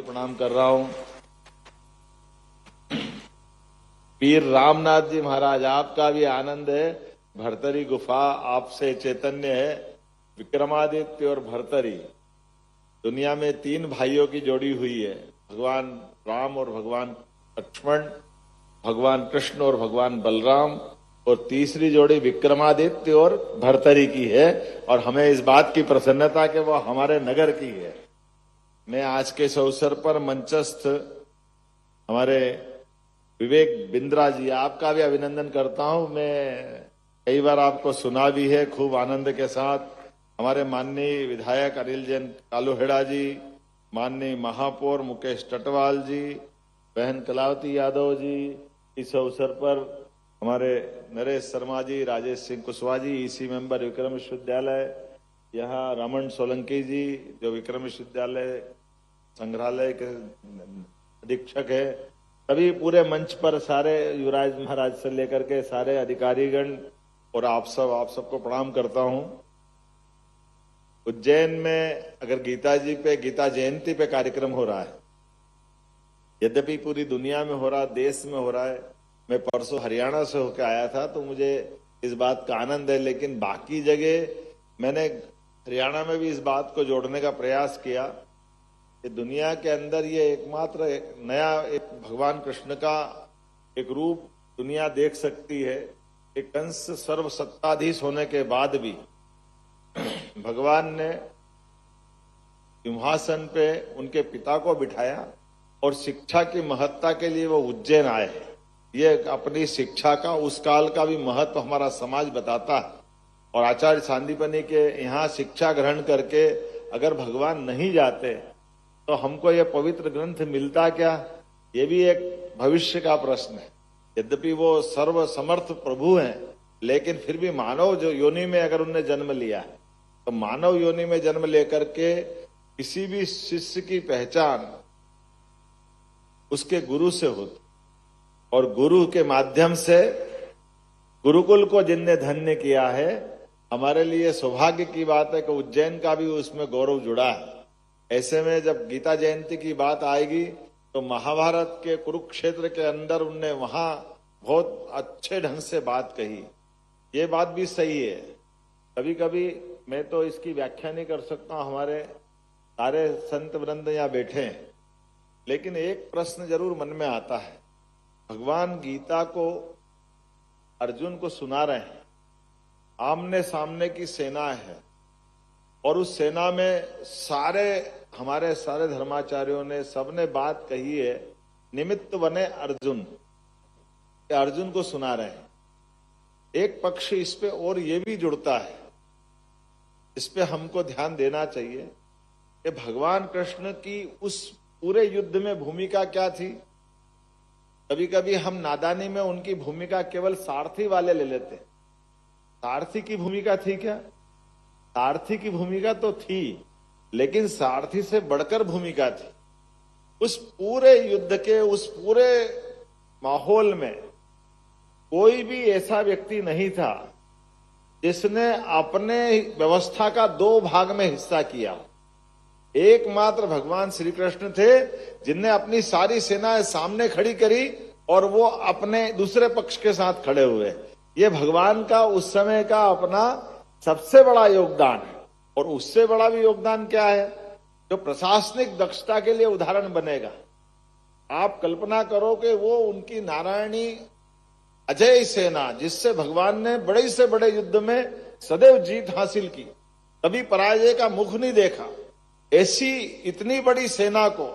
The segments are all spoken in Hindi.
प्रणाम कर रहा हूं। पीर रामनाथ जी महाराज, आपका भी आनंद है। भरतरी गुफा आपसे चैतन्य है। विक्रमादित्य और भरतरी, दुनिया में 3 भाइयों की जोड़ी हुई है, भगवान राम और भगवान लक्ष्मण, भगवान कृष्ण और भगवान बलराम, और तीसरी जोड़ी विक्रमादित्य और भरतरी की है। और हमें इस बात की प्रसन्नता कि वो हमारे नगर की है। मैं आज के इस अवसर पर मंचस्थ हमारे विवेक बिंद्रा जी, आपका भी अभिनंदन करता हूं। मैं कई बार आपको सुना भी है खूब आनंद के साथ। हमारे माननीय विधायक अनिल जैन कालूहेड़ा जी, माननीय महापौर मुकेश टटवाल जी, बहन कलावती यादव जी, इस अवसर पर हमारे नरेश शर्मा जी, राजेश सिंह कुशवाहा जी, ईसी मेंबर विक्रम विश्वविद्यालय, यहाँ रमन सोलंकी जी जो विक्रम विश्वविद्यालय संग्रहालय के अधीक्षक है, सभी पूरे मंच पर सारे युवराज महाराज से लेकर के सारे अधिकारीगण और आप सबको प्रणाम करता हूं। उज्जैन में अगर गीता जयंती पे कार्यक्रम हो रहा है, यद्यपि पूरी दुनिया में हो रहा, देश में हो रहा है। मैं परसों हरियाणा से होकर आया था तो मुझे इस बात का आनंद है, लेकिन बाकी जगह मैंने हरियाणा में भी इस बात को जोड़ने का प्रयास किया कि दुनिया के अंदर ये एकमात्र नया एक भगवान कृष्ण का एक रूप दुनिया देख सकती है। एक कंस सर्वसत्ताधीश होने के बाद भी भगवान ने सिंहासन पे उनके पिता को बिठाया और शिक्षा की महत्ता के लिए वो उज्जैन आए। ये अपनी शिक्षा का, उस काल का भी महत्व हमारा समाज बताता है। और आचार्य सांदीपनि के यहाँ शिक्षा ग्रहण करके अगर भगवान नहीं जाते तो हमको ये पवित्र ग्रंथ मिलता क्या, ये भी एक भविष्य का प्रश्न है। यद्यपि वो सर्व समर्थ प्रभु हैं, लेकिन फिर भी मानव जो योनि में अगर उनने जन्म लिया है तो मानव योनि में जन्म लेकर के किसी भी शिष्य की पहचान उसके गुरु से होती, और गुरु के माध्यम से गुरुकुल को जिनने धन्य किया है, हमारे लिए सौभाग्य की बात है कि उज्जैन का भी उसमें गौरव जुड़ा है। ऐसे में जब गीता जयंती की बात आएगी तो महाभारत के कुरुक्षेत्र के अंदर उनने वहां बहुत अच्छे ढंग से बात कही। ये बात भी सही है। कभी कभी मैं तो इसकी व्याख्या नहीं कर सकता, हमारे सारे संत वृंद यहाँ बैठे हैं, लेकिन एक प्रश्न जरूर मन में आता है। भगवान गीता को अर्जुन को सुना रहे हैं, आमने सामने की सेना है, और उस सेना में हमारे सारे धर्माचार्यों ने सबने बात कही है, निमित्त बने अर्जुन, अर्जुन को सुना रहे हैं। एक पक्ष इस पे और ये भी जुड़ता है, इस पे हमको ध्यान देना चाहिए कि भगवान कृष्ण की उस पूरे युद्ध में भूमिका क्या थी। कभी कभी हम नादानी में उनकी भूमिका केवल सारथी वाले ले लेते। सारथी की भूमिका थी क्या? सारथी की भूमिका तो थी, लेकिन सारथी से बढ़कर भूमिका थी। उस पूरे युद्ध के उस पूरे माहौल में कोई भी ऐसा व्यक्ति नहीं था जिसने अपने व्यवस्था का 2 भाग में हिस्सा किया। एकमात्र भगवान श्री कृष्ण थे जिनने अपनी सारी सेनाएं सामने खड़ी करी और वो अपने दूसरे पक्ष के साथ खड़े हुए। ये भगवान का उस समय का अपना सबसे बड़ा योगदान है। और उससे बड़ा भी योगदान क्या है, जो प्रशासनिक दक्षता के लिए उदाहरण बनेगा। आप कल्पना करो कि वो उनकी नारायणी अजय सेना, जिससे भगवान ने बड़े से बड़े युद्ध में सदैव जीत हासिल की, कभी पराजय का मुख नहीं देखा। ऐसी इतनी बड़ी सेना को,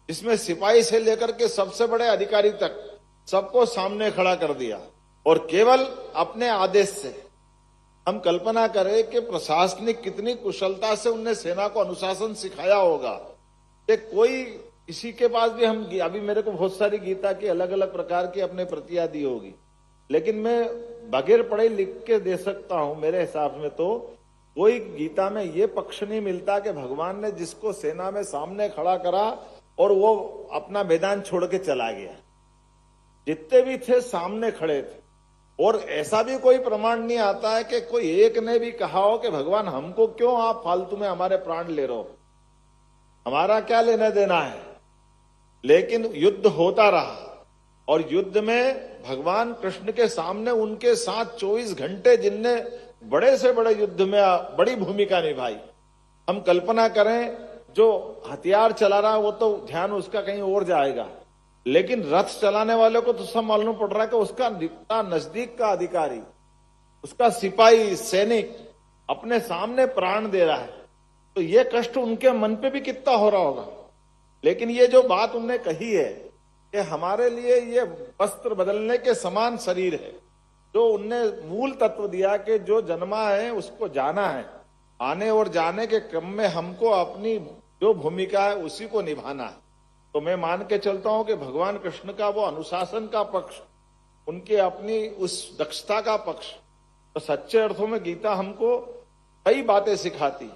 जिसमें सिपाही से लेकर के सबसे बड़े अधिकारी तक सबको सामने खड़ा कर दिया, और केवल अपने आदेश से। हम कल्पना करें कि प्रशासनिक कितनी कुशलता से उनने सेना को अनुशासन सिखाया होगा कि कोई किसी के पास भी हम, अभी मेरे को बहुत सारी गीता की अलग अलग प्रकार की अपने प्रतियां दी होगी, लेकिन मैं बगैर पढ़े लिख के दे सकता हूं। मेरे हिसाब में तो कोई गीता में ये पक्ष नहीं मिलता कि भगवान ने जिसको सेना में सामने खड़ा करा और वो अपना मैदान छोड़ के चला गया। जितने भी थे सामने खड़े थे। और ऐसा भी कोई प्रमाण नहीं आता है कि कोई एक ने भी कहा हो कि भगवान हमको क्यों आप फालतू में हमारे प्राण ले रहे हो, हमारा क्या लेना देना है। लेकिन युद्ध होता रहा और युद्ध में भगवान कृष्ण के सामने उनके साथ 24 घंटे जिनने बड़े से बड़े युद्ध में बड़ी भूमिका निभाई। हम कल्पना करें जो हथियार चला रहा है वो तो ध्यान उसका कहीं और जाएगा, लेकिन रथ चलाने वाले को तो सब मालूम पड़ रहा है कि उसका इतना नजदीक का अधिकारी, उसका सिपाही सैनिक अपने सामने प्राण दे रहा है, तो ये कष्ट उनके मन पे भी कितना हो रहा होगा। लेकिन ये जो बात उन्होंने कही है कि हमारे लिए ये वस्त्र बदलने के समान शरीर है, जो उनने मूल तत्व दिया कि जो जन्मा है उसको जाना है, आने और जाने के क्रम में हमको अपनी जो भूमिका है उसी को निभाना है। तो मैं मान के चलता हूं कि भगवान कृष्ण का वो अनुशासन का पक्ष, उनके अपनी उस दक्षता का पक्ष, तो सच्चे अर्थों में गीता हमको कई बातें सिखाती,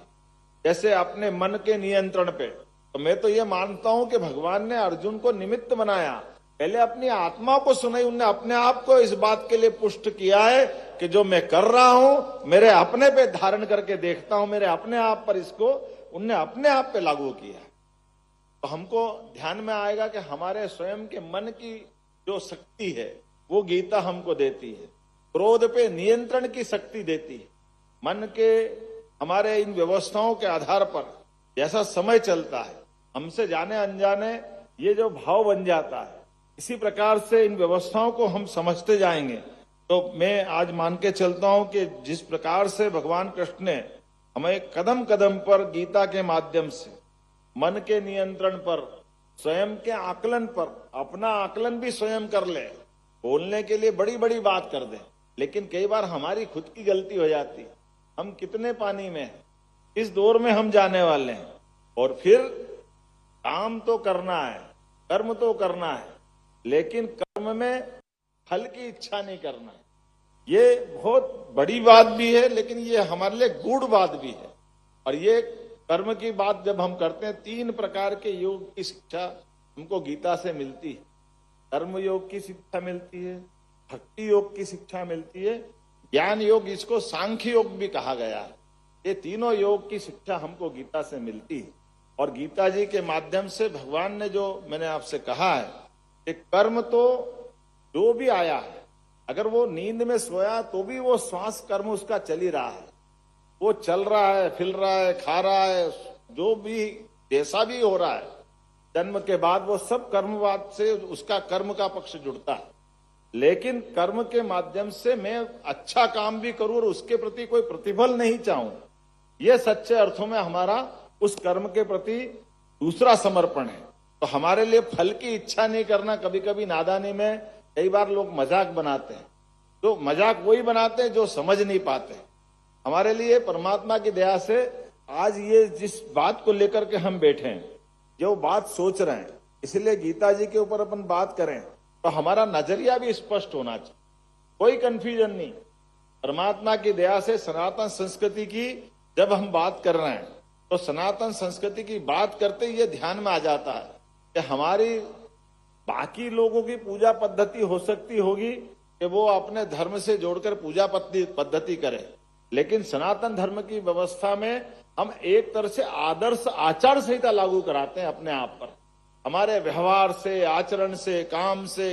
जैसे अपने मन के नियंत्रण पे। तो मैं तो ये मानता हूं कि भगवान ने अर्जुन को निमित्त बनाया, पहले अपनी आत्मा को सुनाई, उनने अपने आप को इस बात के लिए पुष्ट किया है कि जो मैं कर रहा हूं मेरे अपने पे धारण करके देखता हूं, मेरे अपने आप पर इसको उनने अपने आप पे लागू किया। तो हमको ध्यान में आएगा कि हमारे स्वयं के मन की जो शक्ति है वो गीता हमको देती है, क्रोध पे नियंत्रण की शक्ति देती है। मन के हमारे इन व्यवस्थाओं के आधार पर जैसा समय चलता है, हमसे जाने अनजाने ये जो भाव बन जाता है, इसी प्रकार से इन व्यवस्थाओं को हम समझते जाएंगे। तो मैं आज मान के चलता हूं कि जिस प्रकार से भगवान कृष्ण ने हमें कदम कदम पर गीता के माध्यम से मन के नियंत्रण पर, स्वयं के आकलन पर, अपना आकलन भी स्वयं कर ले, बोलने के लिए बड़ी बड़ी बात कर दे, लेकिन कई बार हमारी खुद की गलती हो जाती। हम कितने पानी में हैं, किस दौर में हम जाने वाले हैं, और फिर काम तो करना है, कर्म तो करना है, लेकिन कर्म में फल की इच्छा नहीं करना है। ये बहुत बड़ी बात भी है, लेकिन ये हमारे लिए गूढ़ बात भी है। और ये कर्म की बात जब हम करते हैं, 3 प्रकार के योग की शिक्षा हमको गीता से मिलती है। कर्म योग की शिक्षा मिलती है, भक्ति योग की शिक्षा मिलती है, ज्ञान योग, इसको सांख्य योग भी कहा गया है। ये तीनों योग की शिक्षा हमको गीता से मिलती है। और गीता जी के माध्यम से भगवान ने जो मैंने आपसे कहा है कि कर्म तो जो भी आया है, अगर वो नींद में सोया तो भी वो श्वास कर्म उसका चल ही रहा है, वो चल रहा है, फिर रहा है, खा रहा है, जो भी जैसा भी हो रहा है, जन्म के बाद वो सब कर्मवाद से उसका कर्म का पक्ष जुड़ता है। लेकिन कर्म के माध्यम से मैं अच्छा काम भी करूं और उसके प्रति कोई प्रतिफल नहीं चाहूं, यह सच्चे अर्थों में हमारा उस कर्म के प्रति दूसरा समर्पण है। तो हमारे लिए फल की इच्छा नहीं करना, कभी कभी नादानी में कई बार लोग मजाक बनाते हैं, तो मजाक वही बनाते हैं जो समझ नहीं पाते। हमारे लिए परमात्मा की दया से आज ये जिस बात को लेकर के हम बैठे हैं, जो बात सोच रहे हैं, इसलिए गीता जी के ऊपर अपन बात करें तो हमारा नजरिया भी स्पष्ट होना चाहिए, कोई कंफ्यूजन नहीं। परमात्मा की दया से सनातन संस्कृति की जब हम बात कर रहे हैं तो सनातन संस्कृति की बात करते ही ये ध्यान में आ जाता है कि हमारी बाकी लोगों की पूजा पद्धति हो सकती होगी कि वो अपने धर्म से जोड़कर पूजा पद्धति करें, लेकिन सनातन धर्म की व्यवस्था में हम एक तरह से आदर्श आचार संहिता लागू कराते हैं अपने आप पर, हमारे व्यवहार से, आचरण से,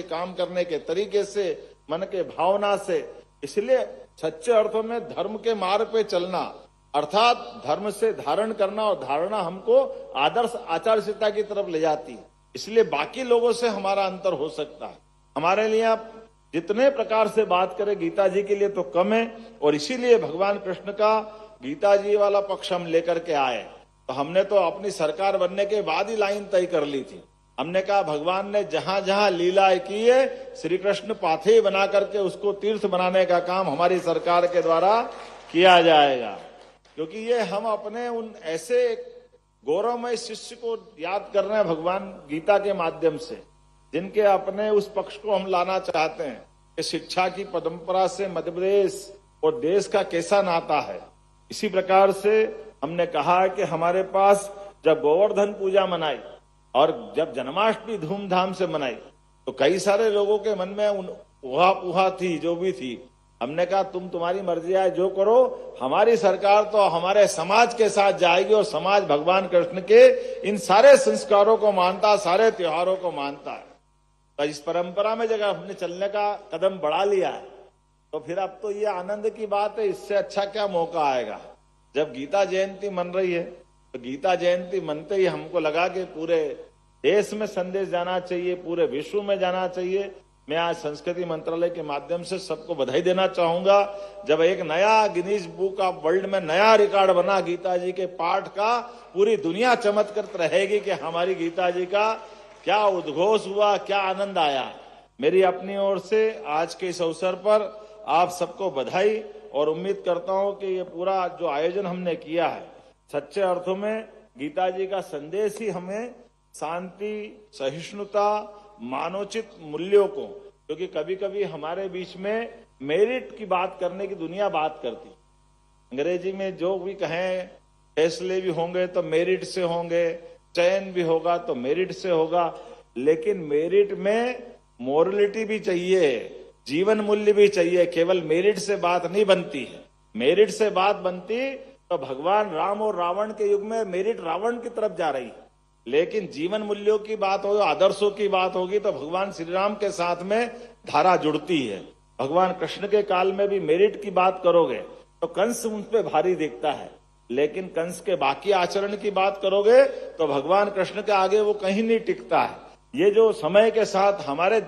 काम करने के तरीके से, मन के भावना से। इसलिए सच्चे अर्थों में धर्म के मार्ग पे चलना अर्थात धर्म से धारण करना, और धारणा हमको आदर्श आचार संहिता की तरफ ले जाती है। इसलिए बाकी लोगों से हमारा अंतर हो सकता है। हमारे लिए आप जितने प्रकार से बात करें गीता जी के लिए तो कम है, और इसीलिए भगवान कृष्ण का गीता जी वाला पक्ष हम लेकर के आए। तो हमने तो अपनी सरकार बनने के बाद ही लाइन तय कर ली थी। हमने कहा भगवान ने जहां जहां लीलाएं की है, श्री कृष्ण पाथे बना करके उसको तीर्थ बनाने का काम हमारी सरकार के द्वारा किया जाएगा, क्योंकि ये हम अपने उन ऐसे गौरवमय शिष्य को याद कर रहे हैं भगवान गीता के माध्यम से, जिनके अपने उस पक्ष को हम लाना चाहते हैं कि शिक्षा की परंपरा से मध्य प्रदेश और देश का कैसा नाता है। इसी प्रकार से हमने कहा कि हमारे पास जब गोवर्धन पूजा मनाई और जब जन्माष्टमी धूमधाम से मनाई तो कई सारे लोगों के मन में उहा पुहा थी, जो भी थी, हमने कहा तुम तुम्हारी मर्जी है जो करो, हमारी सरकार तो हमारे समाज के साथ जाएगी और समाज भगवान कृष्ण के इन सारे संस्कारों को मानता, सारे त्योहारों को मानता है। तो इस परंपरा में जगह हमने चलने का कदम बढ़ा लिया है तो फिर अब तो ये आनंद की बात है, इससे अच्छा क्या मौका आएगा। जब गीता जयंती मन रही है तो गीता जयंती मनते ही हमको लगा कि पूरे देश में संदेश जाना चाहिए, पूरे विश्व में जाना चाहिए। मैं आज संस्कृति मंत्रालय के माध्यम से सबको बधाई देना चाहूंगा। जब एक नया गिनीज बुक ऑफ वर्ल्ड में नया रिकॉर्ड बना गीता जी के पाठ का, पूरी दुनिया चमत्कृत रहेगी कि हमारी गीता जी का क्या उद्घोष हुआ, क्या आनंद आया। मेरी अपनी ओर से आज के इस अवसर पर आप सबको बधाई और उम्मीद करता हूं कि ये पूरा जो आयोजन हमने किया है सच्चे अर्थों में गीता जी का संदेश ही हमें शांति, सहिष्णुता, मानवोचित मूल्यों को, क्योंकि कभी कभी हमारे बीच में मेरिट की बात करने की दुनिया बात करती। अंग्रेजी में जो भी कहें, फैसले भी होंगे तो मेरिट से होंगे, चयन भी होगा तो मेरिट से होगा, लेकिन मेरिट में मोरलिटी भी चाहिए, जीवन मूल्य भी चाहिए। केवल मेरिट से बात नहीं बनती है। मेरिट से बात बनती तो भगवान राम और रावण के युग में मेरिट रावण की तरफ जा रही है, लेकिन जीवन मूल्यों की बात हो, आदर्शों की बात होगी तो भगवान श्री राम के साथ में धारा जुड़ती है। भगवान कृष्ण के काल में भी मेरिट की बात करोगे तो कंस उन पे भारी दिखता है, लेकिन कंस के बाकी आचरण की बात करोगे तो भगवान कृष्ण के आगे वो कहीं नहीं टिकता है। ये जो समय के साथ हमारे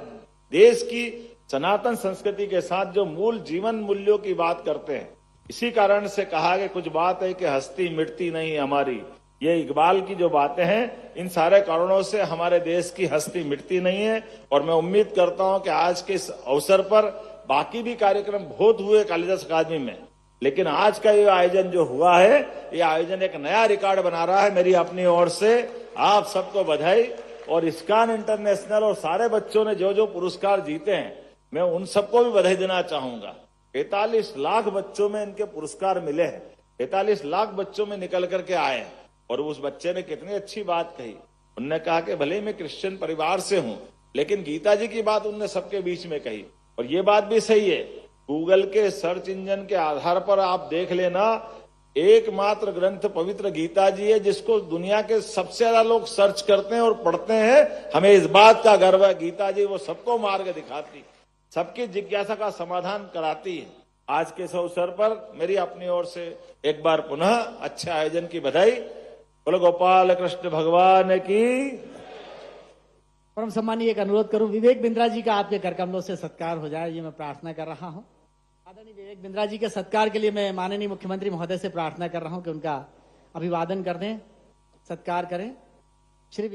देश की सनातन संस्कृति के साथ जो मूल जीवन मूल्यों की बात करते हैं, इसी कारण से कहा कि कुछ बात है कि हस्ती मिटती नहीं हमारी। ये इकबाल की जो बातें हैं, इन सारे कारणों से हमारे देश की हस्ती मिटती नहीं है। और मैं उम्मीद करता हूं कि आज के इस अवसर पर बाकी भी कार्यक्रम बहुत हुए कालिदास अकादमी में, लेकिन आज का ये आयोजन जो हुआ है, ये आयोजन एक नया रिकॉर्ड बना रहा है। मेरी अपनी ओर से आप सबको बधाई। और इस्कॉन इंटरनेशनल और सारे बच्चों ने जो जो पुरस्कार जीते हैं, मैं उन सबको भी बधाई देना चाहूंगा। 45 लाख बच्चों में इनके पुरस्कार मिले हैं, 45 लाख बच्चों में निकल करके आए। और उस बच्चे ने कितनी अच्छी बात कही। उनने कहा कि भले मैं क्रिश्चियन परिवार से हूं, लेकिन गीता जी की बात उनने सबके बीच में कही। और ये बात भी सही है, गूगल के सर्च इंजन के आधार पर आप देख लेना, एकमात्र ग्रंथ पवित्र गीता जी है जिसको दुनिया के सबसे ज्यादा लोग सर्च करते हैं और पढ़ते हैं। हमें इस बात का गर्व है, गीता जी वो सबको मार्ग दिखाती, सबकी जिज्ञासा का समाधान कराती है। आज के इस अवसर पर मेरी अपनी ओर से एक बार पुनः अच्छे आयोजन की बधाई। बोलो गोपाल कृष्ण भगवान की। परम सम्मानीय, एक अनुरोध करूं, विवेक बिंद्रा जी का आपके कर कमलों से सत्कार हो जाए, ये मैं प्रार्थना कर रहा हूं। आदरणीय विवेक बिंद्रा जी के सत्कार के लिए मैं माननीय मुख्यमंत्री महोदय से प्रार्थना कर रहा हूं कि उनका अभिवादन कर दें, सत्कार करें। श्री